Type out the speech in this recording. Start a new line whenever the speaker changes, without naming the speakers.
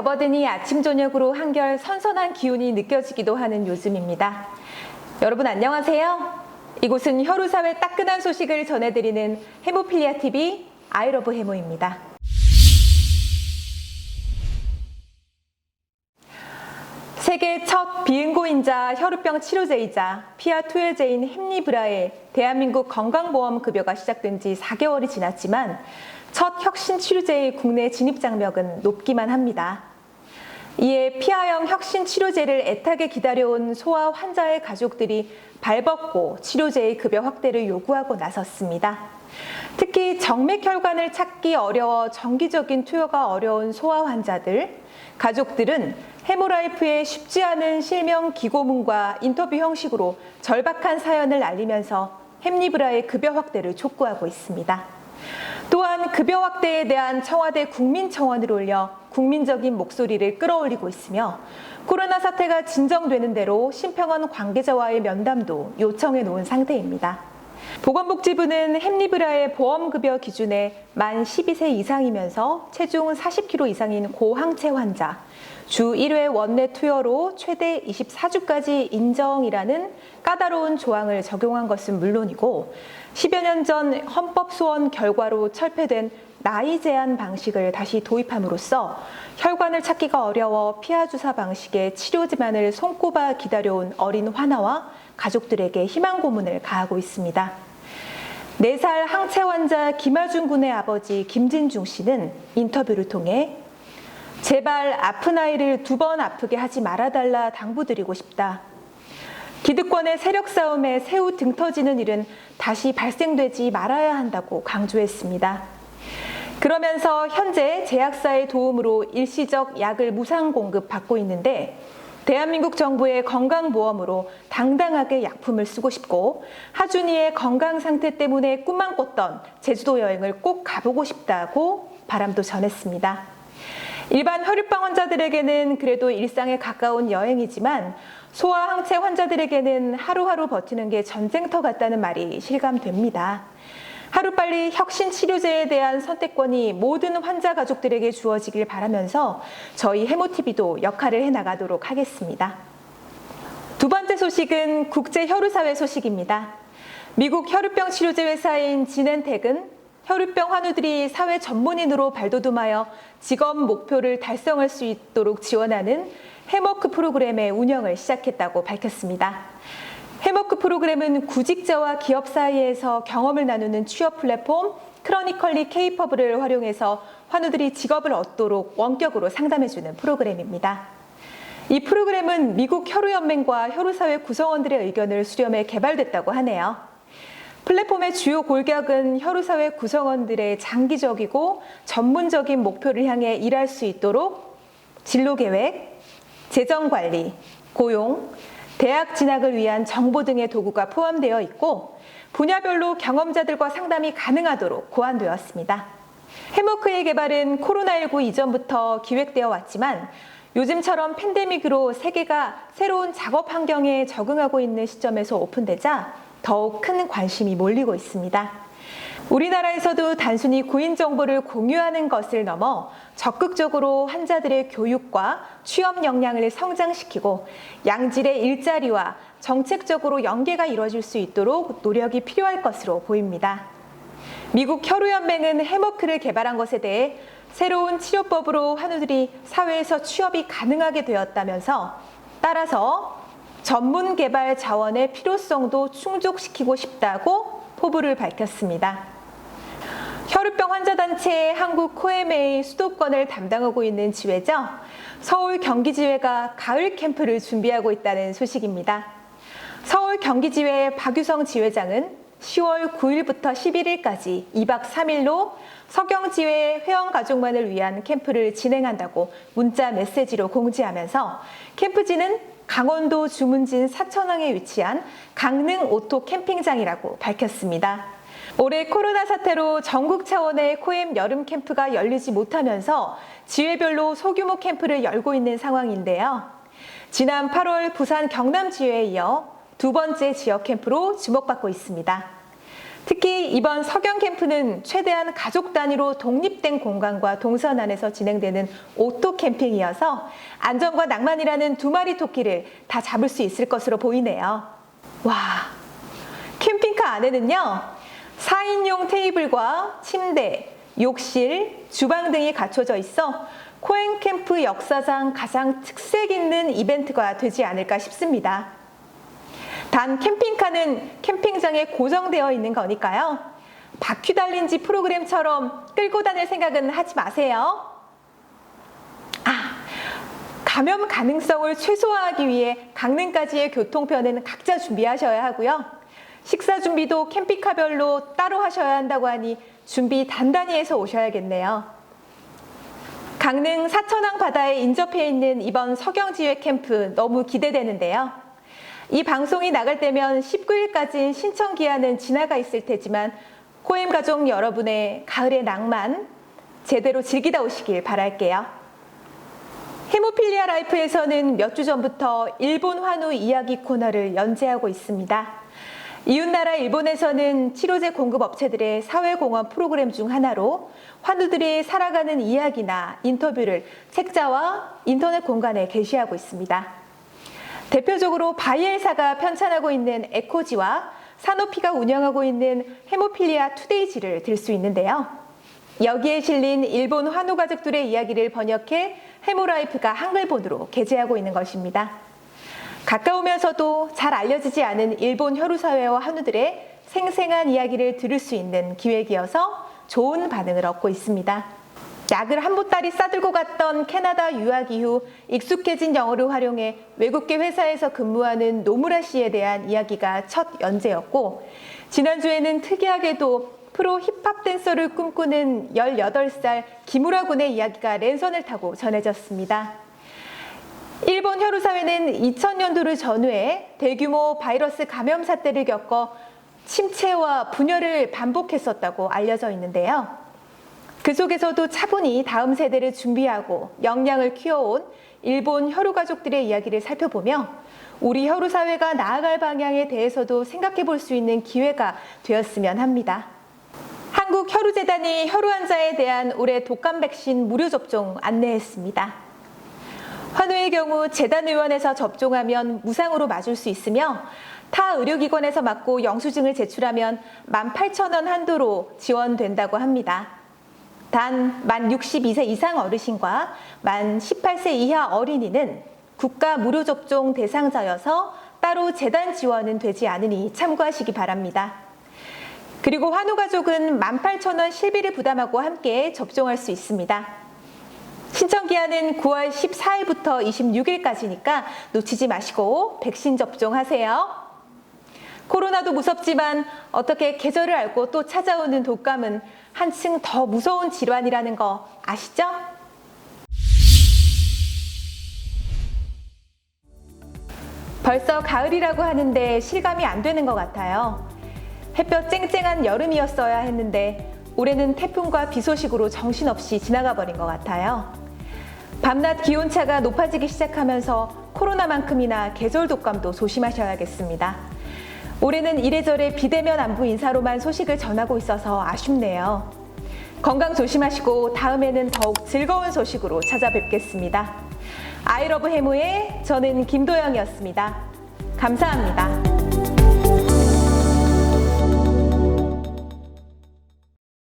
접어드니 아침 저녁으로 한결 선선한 기운이 느껴지기도 하는 요즘입니다. 여러분 안녕하세요. 이곳은 혈우사회 따끈한 소식을 전해드리는 해모필리아TV 아이러브 해모입니다. 세계 첫 비응고인자 혈우병 치료제이자 피하 투여제인 햄리브라의 대한민국 건강보험급여가 시작된 지 4개월이 지났지만 첫 혁신 치료제의 국내 진입 장벽은 높기만 합니다. 이에 피하형 혁신 치료제를 애타게 기다려온 소아 환자의 가족들이 발벗고 치료제의 급여 확대를 요구하고 나섰습니다. 특히 정맥혈관을 찾기 어려워 정기적인 투여가 어려운 소아 환자들, 가족들은 해모라이프의 쉽지 않은 실명 기고문과 인터뷰 형식으로 절박한 사연을 알리면서 햄리브라의 급여 확대를 촉구하고 있습니다. 또한 급여 확대에 대한 청와대 국민청원을 올려 국민적인 목소리를 끌어올리고 있으며 코로나 사태가 진정되는 대로 심평원 관계자와의 면담도 요청해 놓은 상태입니다. 보건복지부는 햄리브라의 보험급여 기준에 만 12세 이상이면서 체중 40kg 이상인 고항체 환자, 주 1회 원내 투여로 최대 24주까지 인정이라는 까다로운 조항을 적용한 것은 물론이고 10여 년 전 헌법 소원 결과로 철폐된 나이 제한 방식을 다시 도입함으로써 혈관을 찾기가 어려워 피하 주사 방식의 치료지만을 손꼽아 기다려온 어린 환아와 가족들에게 희망 고문을 가하고 있습니다. 4살 항체 환자 김하준 군의 아버지 김진중 씨는 인터뷰를 통해 제발 아픈 아이를 2번 아프게 하지 말아달라 당부드리고 싶다. 기득권의 세력 싸움에 새우 등 터지는 일은 다시 발생되지 말아야 한다고 강조했습니다. 그러면서 현재 제약사의 도움으로 일시적 약을 무상 공급받고 있는데 대한민국 정부의 건강보험으로 당당하게 약품을 쓰고 싶고 하준이의 건강 상태 때문에 꿈만 꿨던 제주도 여행을 꼭 가보고 싶다고 바람도 전했습니다. 일반 혈우병 환자들에게는 그래도 일상에 가까운 여행이지만 소아 항체 환자들에게는 하루하루 버티는 게 전쟁터 같다는 말이 실감됩니다. 하루빨리 혁신 치료제에 대한 선택권이 모든 환자 가족들에게 주어지길 바라면서 저희 해모TV도 역할을 해나가도록 하겠습니다. 두 번째 소식은 국제혈우사회 소식입니다. 미국 혈우병 치료제 회사인 지넨텍은 혈우병 환우들이 사회 전문인으로 발돋움하여 직업 목표를 달성할 수 있도록 지원하는 해머크 프로그램의 운영을 시작했다고 밝혔습니다. 해머크 프로그램은 구직자와 기업 사이에서 경험을 나누는 취업 플랫폼 크로니컬리 K-퍼블을 활용해서 환우들이 직업을 얻도록 원격으로 상담해주는 프로그램입니다. 이 프로그램은 미국 혈우연맹과 혈우사회 구성원들의 의견을 수렴해 개발됐다고 하네요. 플랫폼의 주요 골격은 혈우사회 구성원들의 장기적이고 전문적인 목표를 향해 일할 수 있도록 진로계획, 재정관리, 고용, 대학 진학을 위한 정보 등의 도구가 포함되어 있고 분야별로 경험자들과 상담이 가능하도록 고안되었습니다. 해모크의 개발은 코로나19 이전부터 기획되어 왔지만 요즘처럼 팬데믹으로 세계가 새로운 작업 환경에 적응하고 있는 시점에서 오픈되자 더욱 큰 관심이 몰리고 있습니다. 우리나라에서도 단순히 구인 정보를 공유하는 것을 넘어 적극적으로 환자들의 교육과 취업 역량을 성장시키고 양질의 일자리와 정책적으로 연계가 이루어질 수 있도록 노력이 필요할 것으로 보입니다. 미국 혈우연맹은 해머크를 개발한 것에 대해 새로운 치료법으로 환우들이 사회에서 취업이 가능하게 되었다면서 따라서 전문 개발 자원의 필요성도 충족시키고 싶다고 포부를 밝혔습니다. 혈우병 환자단체 한국코에메의 수도권을 담당하고 있는 지회죠. 서울 경기지회가 가을 캠프를 준비하고 있다는 소식입니다. 서울 경기지회 박유성 지회장은 10월 9일부터 11일까지 2박 3일로 서경지회 회원가족만을 위한 캠프를 진행한다고 문자 메시지로 공지하면서 캠프지는 강원도 주문진 사천항에 위치한 강릉 오토 캠핑장이라고 밝혔습니다. 올해 코로나 사태로 전국 차원의 코엠 여름 캠프가 열리지 못하면서 지회별로 소규모 캠프를 열고 있는 상황인데요. 지난 8월 부산 경남 지회에 이어 두 번째 지역 캠프로 주목받고 있습니다. 특히 이번 석영 캠프는 최대한 가족 단위로 독립된 공간과 동선 안에서 진행되는 오토 캠핑이어서 안전과 낭만이라는 두 마리 토끼를 다 잡을 수 있을 것으로 보이네요. 와, 캠핑카 안에는요, 4인용 테이블과 침대, 욕실, 주방 등이 갖춰져 있어 코엔 캠프 역사상 가장 특색 있는 이벤트가 되지 않을까 싶습니다. 단 캠핑카는 캠핑장에 고정되어 있는 거니까요. 바퀴 달린지 프로그램처럼 끌고 다닐 생각은 하지 마세요. 감염 가능성을 최소화하기 위해 강릉까지의 교통편은 각자 준비하셔야 하고요. 식사 준비도 캠핑카별로 따로 하셔야 한다고 하니 준비 단단히 해서 오셔야겠네요. 강릉 사천항 바다에 인접해 있는 이번 석영지회 캠프 너무 기대되는데요. 이 방송이 나갈 때면 19일까지 신청 기한은 지나가 있을 테지만 코엠 가족 여러분의 가을의 낭만 제대로 즐기다 오시길 바랄게요. 헤모필리아 라이프에서는 몇 주 전부터 일본 환우 이야기 코너를 연재하고 있습니다. 이웃나라 일본에서는 치료제 공급 업체들의 사회공헌 프로그램 중 하나로 환우들이 살아가는 이야기나 인터뷰를 책자와 인터넷 공간에 게시하고 있습니다. 대표적으로 바이엘사가 편찬하고 있는 에코지와 사노피가 운영하고 있는 헤모필리아 투데이지를 들 수 있는데요. 여기에 실린 일본 환우 가족들의 이야기를 번역해 헤모라이프가 한글본으로 게재하고 있는 것입니다. 가까우면서도 잘 알려지지 않은 일본 혈우사회와 환우들의 생생한 이야기를 들을 수 있는 기획이어서 좋은 반응을 얻고 있습니다. 약을 한 보따리 싸들고 갔던 캐나다 유학 이후 익숙해진 영어를 활용해 외국계 회사에서 근무하는 노무라 씨에 대한 이야기가 첫 연재였고, 지난주에는 특이하게도 프로 힙합 댄서를 꿈꾸는 18살 기무라 군의 이야기가 랜선을 타고 전해졌습니다. 일본 혈우사회는 2000년도를 전후해 대규모 바이러스 감염 사태를 겪어 침체와 분열을 반복했었다고 알려져 있는데요. 그 속에서도 차분히 다음 세대를 준비하고 역량을 키워온 일본 혈우 가족들의 이야기를 살펴보며 우리 혈우 사회가 나아갈 방향에 대해서도 생각해 볼 수 있는 기회가 되었으면 합니다. 한국혈우재단이 혈우 환자에 대한 올해 독감 백신 무료 접종 안내했습니다. 환우의 경우 재단 의원에서 접종하면 무상으로 맞을 수 있으며 타 의료기관에서 맞고 영수증을 제출하면 18,000원 한도로 지원된다고 합니다. 단 만 62세 이상 어르신과 만 18세 이하 어린이는 국가 무료 접종 대상자여서 따로 재단 지원은 되지 않으니 참고하시기 바랍니다. 그리고 환우 가족은 18,000원 실비를 부담하고 함께 접종할 수 있습니다. 신청 기한은 9월 14일부터 26일까지니까 놓치지 마시고 백신 접종하세요. 코로나도 무섭지만 어떻게 계절을 앓고 또 찾아오는 독감은 한층 더 무서운 질환이라는 거 아시죠? 벌써 가을이라고 하는데 실감이 안 되는 것 같아요. 햇볕 쨍쨍한 여름이었어야 했는데 올해는 태풍과 비 소식으로 정신없이 지나가 버린 것 같아요. 밤낮 기온차가 높아지기 시작하면서 코로나만큼이나 계절 독감도 조심하셔야겠습니다. 올해는 이래저래 비대면 안부 인사로만 소식을 전하고 있어서 아쉽네요. 건강 조심하시고 다음에는 더욱 즐거운 소식으로 찾아뵙겠습니다. 아이러브 해무의 저는 김도영이었습니다. 감사합니다.